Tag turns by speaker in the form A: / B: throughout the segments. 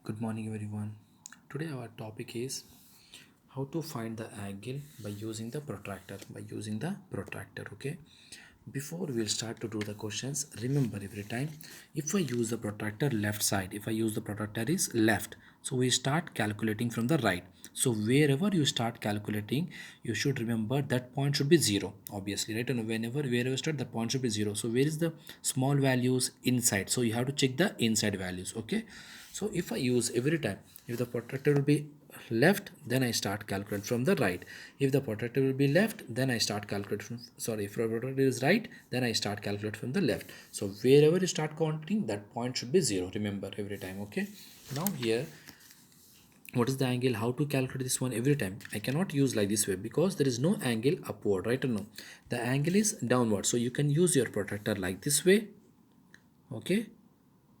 A: Good morning, everyone. Today, our topic is how to find the angle by using the protractor. Okay. Before we'll start to do the questions, remember every time if I use the protractor left side, if I use the protractor is left, so we start calculating from the right. So wherever you start calculating, you should remember that point should be zero, obviously, right? And wherever you start, that point should be zero. So where is the small values inside? So you have to check the inside values, okay? So if I use every time, if the protractor will be left, then I start calculate from the right. If the protractor will be left, then I start calculate from, sorry, if the protractor is right, then I start calculate from the left. So wherever you start counting, that point should be zero, remember every time, okay? Now here, what is the angle, how to calculate this one every time? I cannot use like this way because there is no angle upward, right? Or no, the angle is downward. So you can use your protractor like this way, okay,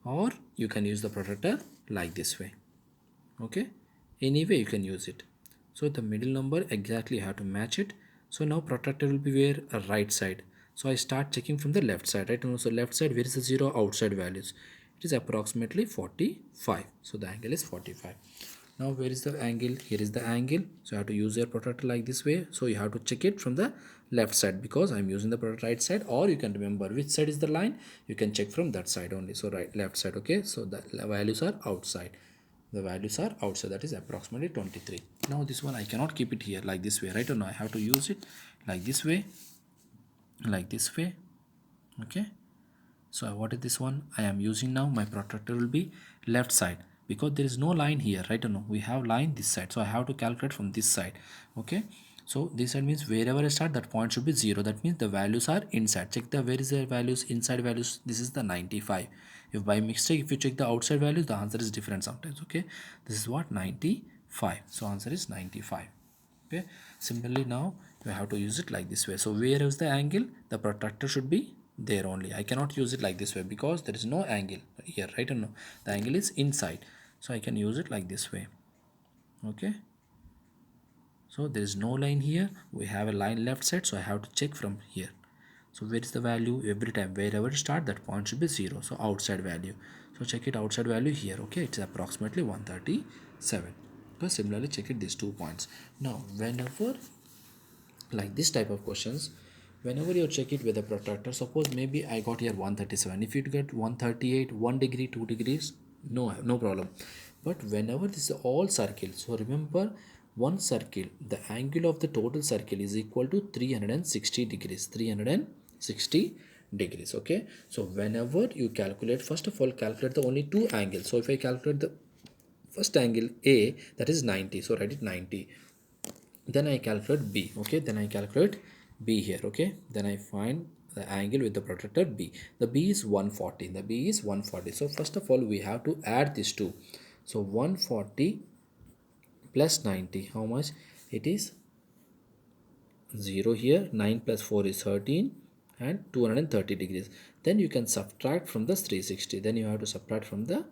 A: or you can use the protractor like this way, okay, any way you can use it. So the middle number exactly have to match it. So now protractor will be where a right side. So I start checking from the left side, right? So left side, where is the zero? Outside values, it is approximately 45. So the angle is 45. Now where is the angle? Here is the angle. So you have to use your protractor like this way. So you have to check it from the left side because I'm using the right side, or you can remember which side is the line, you can check from that side only. So right, left side, okay. So the values are outside, the values are outside, that is approximately 23. Now this one I cannot keep it here like this way, right? Or no, I have to use it like this way, like this way, okay. So what is this one I am using now? My protractor will be left side because there is no line here, right? Or no, we have line this side, so I have to calculate from this side, okay. So this side means wherever I start, that point should be zero. That means the values are inside. Check the where is the values, inside values. This is the 95. If by mistake if you check the outside values, the answer is different sometimes, okay. This is what, 95. So answer is 95, okay. Similarly now you have to use it like this way. So where is the angle, the protractor should be there only. I cannot use it like this way because there is no angle here, right? Or no, the angle is inside, so I can use it like this way, okay. So there is no line here, we have a line left side, so I have to check from here. So where is the value? Every time wherever you start, that point should be zero. So outside value, so check it outside value here, okay. It's approximately 137. So similarly check it these 2 points. Now whenever like this type of questions, whenever you check it with a protractor, suppose maybe I got here 137, if you get 138, 1 degree, 2 degrees, no problem. But whenever this is all circles, so remember, one circle, the angle of the total circle is equal to 360 degrees, 360 degrees, okay. So whenever you calculate, first of all calculate the only two angles. So if I calculate the first angle A, that is 90, so write it 90. Then I calculate B, okay. Then I calculate B here, okay. Then I find the angle with the protractor B. The B is 140. The B is 140. So first of all we have to add these two. So 140 plus 90, how much? It is 0 here. 9 plus 4 is 13 and 230 degrees. Then you can subtract from the 360. Then you have to subtract from the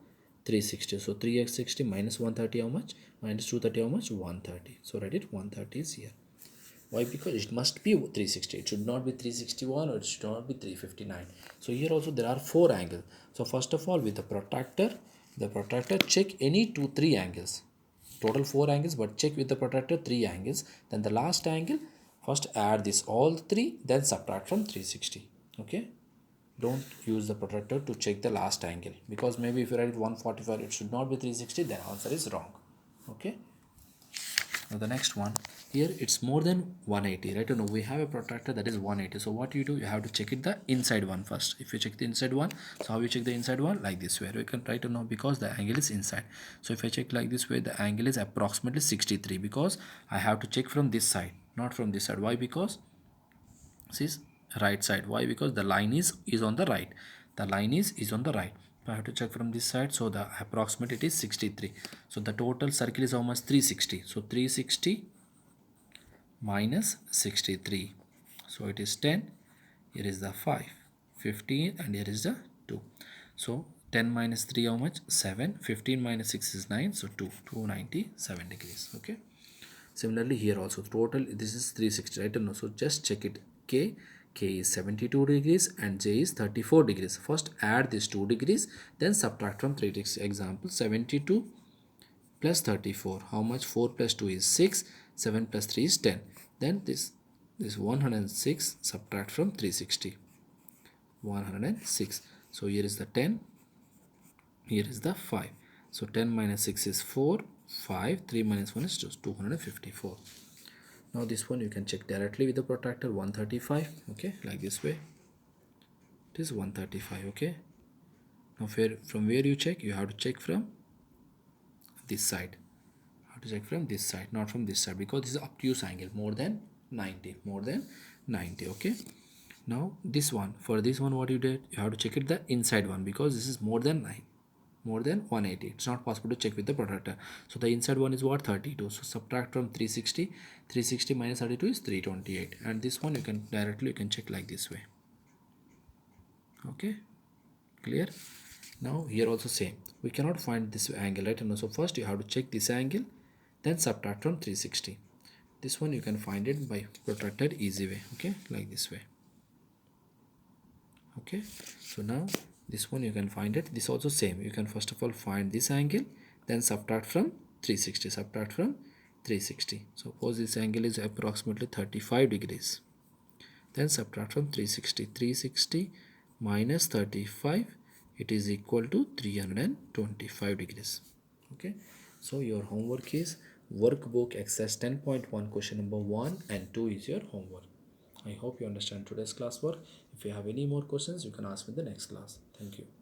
A: 360. So 3x60 minus 130, how much? Minus 230, how much? 130. So write it, 130 is here. Why? Because it must be 360. It should not be 361 or it should not be 359. So here also there are four angles. So first of all, with the protractor check any 2 3 angles. Total 4 angles, but check with the protractor 3 angles. Then the last angle, first add this all three, then subtract from 360. Okay. Don't use the protractor to check the last angle, because maybe if you write 145, it should not be 360. Then answer is wrong. Okay. Now the next one, here it's more than 180, right? No, we have a protractor that is 180. So what you do, you have to check it the inside one first. If you check the inside one, so how you check the inside one? Like this way. We can try to know because the angle is inside. So if I check like this way, the angle is approximately 63 because I have to check from this side, not from this side. Why? Because this is right side. Why? Because the line is on the right. The line is on the right. So I have to check from this side. So the approximate it is 63. So the total circle is how much? 360. So 360 minus 63. So it is 10. Here is the 5, 15, and here is the 2. So 10 minus 3 how much? 7. 15 minus 6 is 9. So 297 degrees. Okay. Similarly here also total this is 360, right? No, so just check it. K is 72 degrees and J is 34 degrees. First add these 2 degrees, then subtract from 3 degrees. Example 72 plus 34. How much? 4 plus 2 is 6. 7 plus 3 is 10. Then this 106 subtract from 360. 106. So here is the 10. Here is the 5. So 10 minus 6 is 4. 5. 3 minus 1 is just 254. Now this one you can check directly with the protractor. 135. Okay, like this way. It is 135. Okay. Now from where you check? You have to check from this side. How to check from this side, not from this side, because this is obtuse angle more than 90. More than 90. Okay. Now this one, for this one what you did, you have to check it the inside one, because this is more than 9, more than 180. It's not possible to check with the protractor. So the inside one is what? 32. So subtract from 360. 360 minus 32 is 328. And this one you can directly you can check like this way. Okay, clear? Now here also same, we cannot find this angle, right? And so first you have to check this angle, then subtract from 360. This one you can find it by protractor easy way. Okay, like this way. Okay, so now this one you can find it. This also same, you can first of all find this angle, then subtract from 360. Subtract from 360. Suppose this angle is approximately 35 degrees, then subtract from 360. 360 minus 35, it is equal to 325 degrees. Okay, so your homework is workbook exercise 10.1 question number 1 and 2 is your homework. I hope you understand today's classwork. If you have any more questions, you can ask me in the next class. Thank you.